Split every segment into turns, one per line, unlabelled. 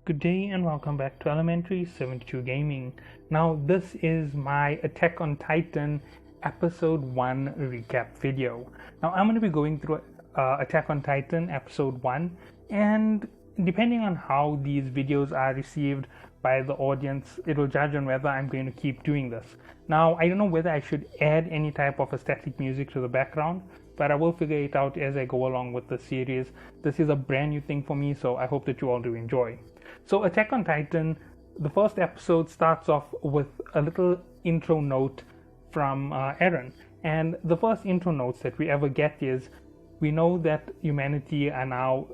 Good day and welcome back to Elementary 72 Gaming. Now this is my Attack on Titan episode 1 recap video. Now I'm going to be going through Attack on Titan episode 1, and depending on how these videos are received by the audience, it will judge on whether I'm going to keep doing this. Now I don't know whether I should add any type of static music to the background, but I will figure it out as I go along with the series. This is a brand new thing for me, so I hope that you all do enjoy. So Attack on Titan, the first episode starts off with a little intro note from Eren. And the first intro notes that we ever get is, we know that humanity are now,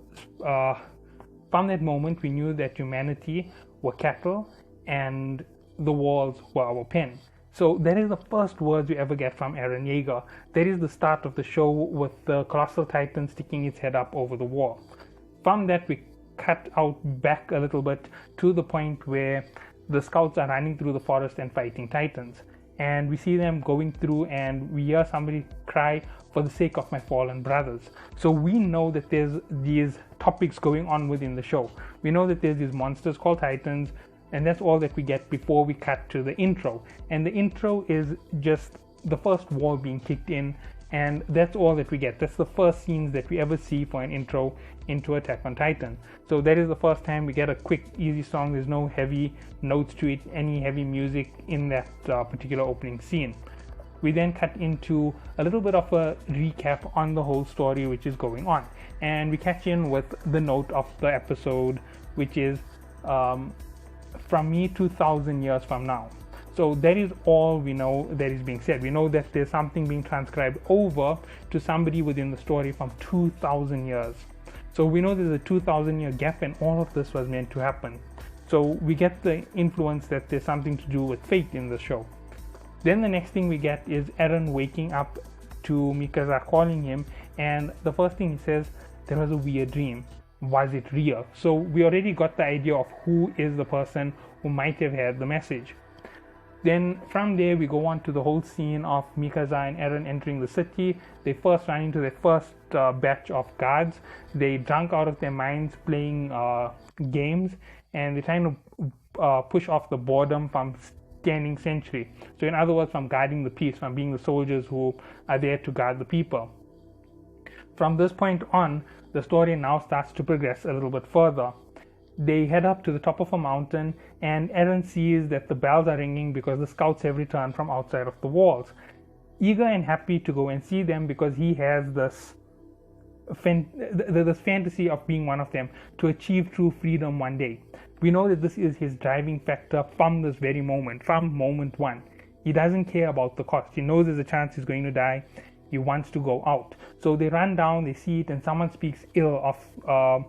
from that moment we knew that humanity were cattle and the walls were our pen. So that is the first words we ever get from Eren Yeager. That is the start of the show with the Colossal Titan sticking its head up over the wall. From that we cut out back a little bit to the point where the scouts are running through the forest and fighting titans, and we see them going through and we hear somebody cry, "For the sake of my fallen brothers." So we know that there's these topics going on within the show. We know that there's these monsters called titans, and that's all that we get before we cut to the intro. And the intro is just the first wall being kicked in, and that's all that we get. That's the first scenes that we ever see for an intro into Attack on Titan. So that is the first time we get a quick, easy song. There's no heavy notes to it, any heavy music in that particular opening scene. We then cut into a little bit of a recap on the whole story which is going on, and we catch in with the note of the episode, which is from me 2,000 years from now. So that is all we know that is being said. We know that there's something being transcribed over to somebody within the story from 2,000 years. So we know there's a 2,000 year gap, and all of this was meant to happen. So we get the influence that there's something to do with fate in the show. Then the next thing we get is Eren waking up to Mikasa calling him, and the first thing he says, "There was a weird dream. Was it real?" So we already got the idea of who is the person who might have had the message. Then from there we go on to the whole scene of Mikasa and Eren entering the city. They first run into their first batch of guards. They drunk out of their minds playing games, and they're trying to push off the boredom from standing sentry. So in other words, from guarding the peace, from being the soldiers who are there to guard the people. From this point on, the story now starts to progress a little bit further. They head up to the top of a mountain, and Eren sees that the bells are ringing because the scouts have returned from outside of the walls. Eager and happy to go and see them because he has this fantasy of being one of them, to achieve true freedom one day. We know that this is his driving factor from this very moment, from moment one. He doesn't care about the cost. He knows there's a chance he's going to die. He wants to go out. So they run down, they see it, and someone speaks ill of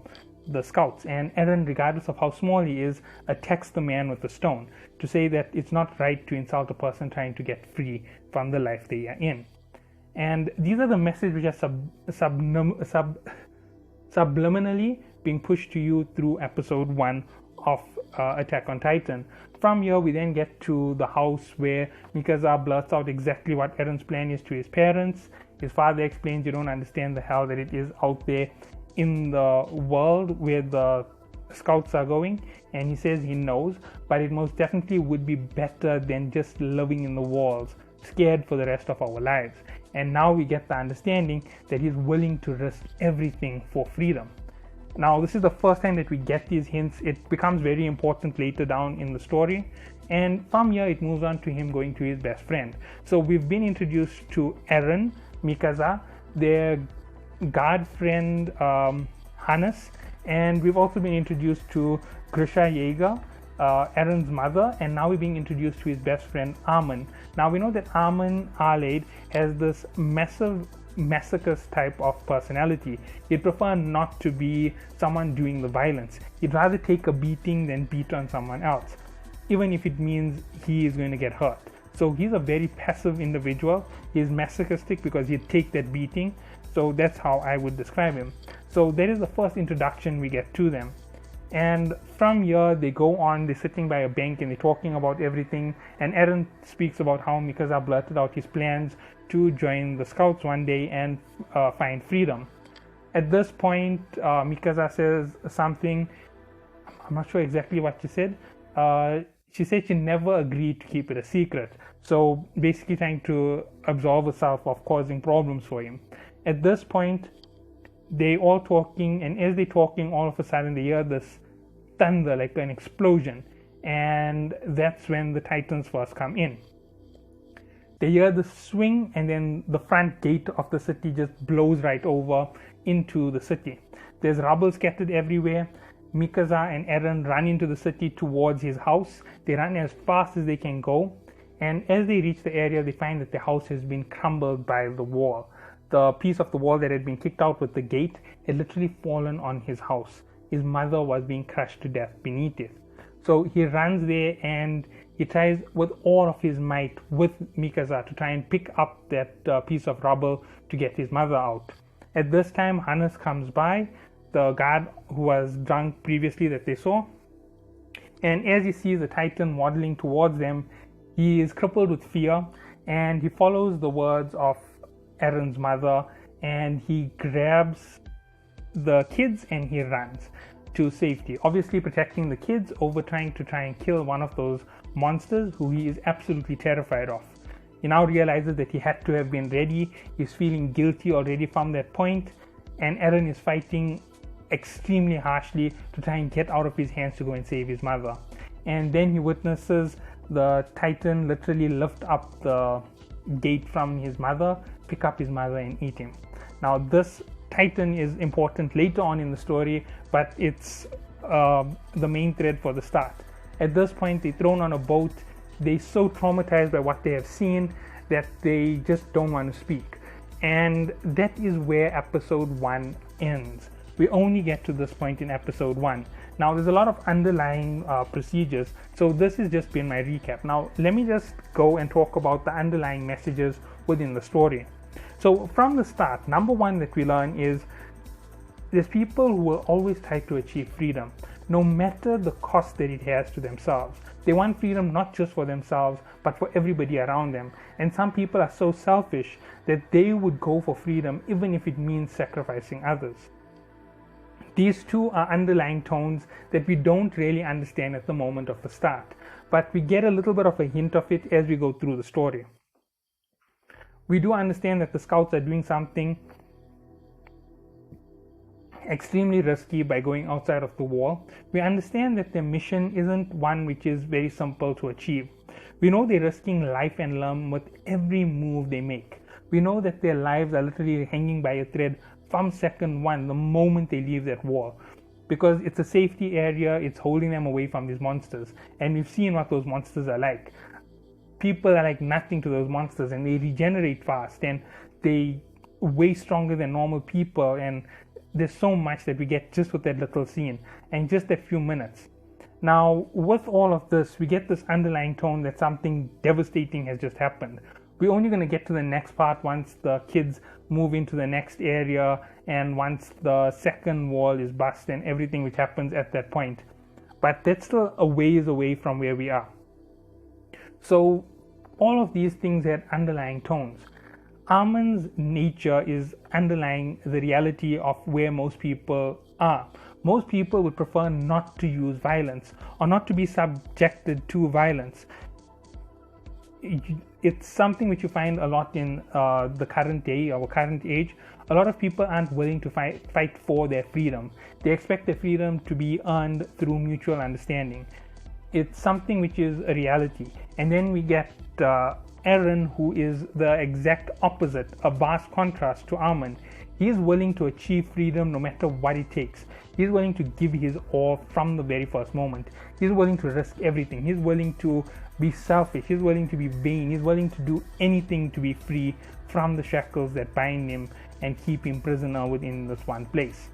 the scouts, and Eren, regardless of how small he is, attacks the man with a stone to say that it's not right to insult a person trying to get free from the life they are in. And these are the messages which are subliminally being pushed to you through episode 1 of Attack on Titan. From here we then get to the house where Mikasa blurts out exactly what Eren's plan is to his parents. His father explains, "You don't understand the hell that it is out there in the world where the scouts are going," and he says he knows, but it most definitely would be better than just living in the walls, scared for the rest of our lives. And now we get the understanding that he's willing to risk everything for freedom. Now this is the first time that we get these hints. It becomes very important later down in the story, and from here it moves on to him going to his best friend. So we've been introduced to Eren, Mikasa, their guard friend Hannes, and we've also been introduced to Grisha Yeager, Eren's mother, and now we're being introduced to his best friend Armin. Now we know that Armin Arlade has this massive masochist type of personality. He'd prefer not to be someone doing the violence. He'd rather take a beating than beat on someone else, even if it means he is going to get hurt. So he's a very passive individual. He's masochistic because he'd take that beating. So that's how I would describe him. So that is the first introduction we get to them. And from here they go on, they're sitting by a bank and they're talking about everything, and Eren speaks about how Mikasa blurted out his plans to join the scouts one day and find freedom. At this point Mikasa says something, I'm not sure exactly what she said. She said she never agreed to keep it a secret. So basically trying to absolve herself of causing problems for him. At this point, they all talking, and as they're talking, all of a sudden they hear this thunder, like an explosion. And that's when the Titans first come in. They hear the swing, and then the front gate of the city just blows right over into the city. There's rubble scattered everywhere. Mikasa and Eren run into the city towards his house. They run as fast as they can go, and as they reach the area, they find that the house has been crumbled by the wall. The piece of the wall that had been kicked out with the gate had literally fallen on his house. His mother was being crushed to death beneath it. So he runs there and he tries with all of his might with Mikasa to try and pick up that piece of rubble to get his mother out. At this time, Hannes comes by, the guard who was drunk previously that they saw, and as he sees the Titan waddling towards them, he is crippled with fear, and he follows the words of Eren's mother, and he grabs the kids and he runs to safety, obviously protecting the kids over trying and kill one of those monsters who he is absolutely terrified of. He now realizes that he had to have been ready. He's feeling guilty already from that point, and Eren is fighting extremely harshly to try and get out of his hands to go and save his mother. And then he witnesses the Titan literally lift up the gate from his mother, pick up his mother and eat him. Now this Titan is important later on in the story, but it's the main thread for the start. At this point, they're thrown on a boat. They're so traumatized by what they have seen that they just don't want to speak. And that is where episode 1 ends. We only get to this point in episode 1. Now there's a lot of underlying procedures, so this has just been my recap. Now let me just go and talk about the underlying messages within the story. So from the start, number one that we learn is there's people who will always try to achieve freedom, no matter the cost that it has to themselves. They want freedom not just for themselves, but for everybody around them. And some people are so selfish that they would go for freedom even if it means sacrificing others. These two are underlying tones that we don't really understand at the moment of the start, but we get a little bit of a hint of it as we go through the story. We do understand that the scouts are doing something extremely risky by going outside of the wall. We understand that their mission isn't one which is very simple to achieve. We know they're risking life and limb with every move they make. We know that their lives are literally hanging by a thread from second one, the moment they leave that wall, because it's a safety area. It's holding them away from these monsters, and we've seen what those monsters are like. People are like nothing to those monsters, and they regenerate fast, and they way stronger than normal people, and there's so much that we get just with that little scene and just a few minutes. Now with all of this, we get this underlying tone that something devastating has just happened. We're only going to get to the next part once the kids move into the next area and once the second wall is bust and everything which happens at that point. But that's still a ways away from where we are. So all of these things had underlying tones. Armin's nature is underlying the reality of where most people are. Most people would prefer not to use violence or not to be subjected to violence. It's something which you find a lot in the current day or current age. A lot of people aren't willing to fight for their freedom. They expect their freedom to be earned through mutual understanding. It's something which is a reality. And then we get Eren, who is the exact opposite, a vast contrast to Armin. He is willing to achieve freedom no matter what it takes. He's willing to give his all from the very first moment. He's willing to risk everything. He's willing to be selfish. He's willing to be vain. He's willing to do anything to be free from the shackles that bind him and keep him prisoner within this one place.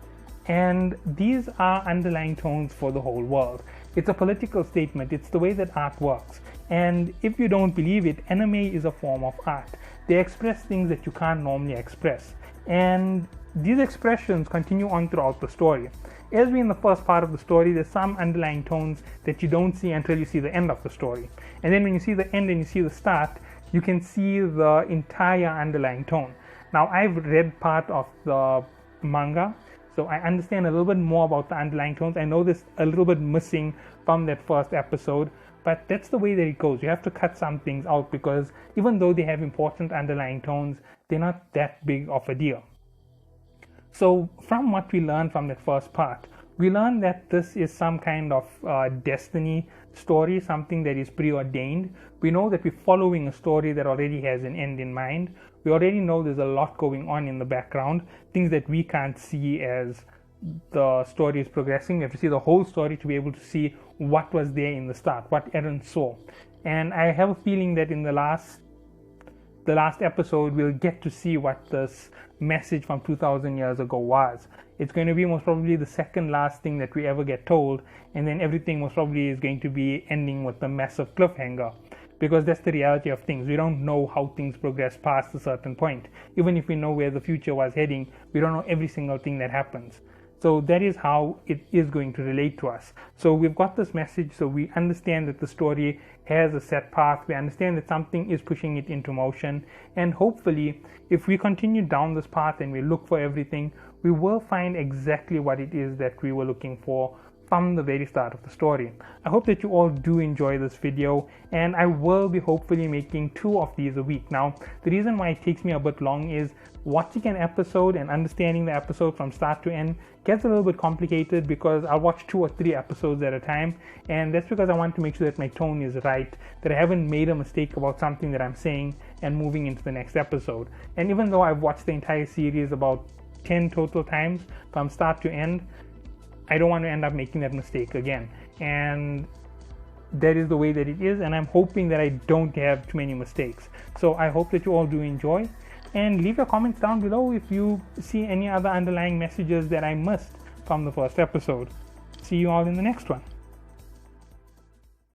And these are underlying tones for the whole world. It's a political statement. It's the way that art works. And if you don't believe it, anime is a form of art. They express things that you can't normally express. And these expressions continue on throughout the story. As we in the first part of the story, there's some underlying tones that you don't see until you see the end of the story. And then when you see the end and you see the start, you can see the entire underlying tone. Now, I've read part of the manga, So I understand a little bit more about the underlying tones. I know there's a little bit missing from that first episode, but that's the way that it goes. You have to cut some things out because even though they have important underlying tones, they're not that big of a deal. So from what we learned from that first part, we learned that this is some kind of destiny story, something that is preordained. We know that we're following a story that already has an end in mind. We already know there's a lot going on in the background, things that we can't see as the story is progressing. We have to see the whole story to be able to see what was there in the start, what Eren saw. And I have a feeling that in the last episode we'll get to see what this message from 2000 years ago was. It's going to be most probably the second last thing that we ever get told, and then everything most probably is going to be ending with a massive cliffhanger, because that's the reality of things. We don't know how things progress past a certain point. Even if we know where the future was heading, we don't know every single thing that happens. So that is how it is going to relate to us. So we've got this message, so we understand that the story has a set path. We understand that something is pushing it into motion, and hopefully if we continue down this path and we look for everything, we will find exactly what it is that we were looking for from the very start of the story. I hope that you all do enjoy this video, and I will be hopefully making 2 of these a week. Now, the reason why it takes me a bit long is watching an episode and understanding the episode from start to end gets a little bit complicated, because I'll watch 2 or 3 episodes at a time, and that's because I want to make sure that my tone is right, that I haven't made a mistake about something that I'm saying and moving into the next episode. And even though I've watched the entire series about 10 total times from start to end, I don't want to end up making that mistake again, and that is the way that it is, and I'm hoping that I don't have too many mistakes. So I hope that you all do enjoy, and leave your comments down below if you see any other underlying messages that I missed from the first episode. See you all in the next one.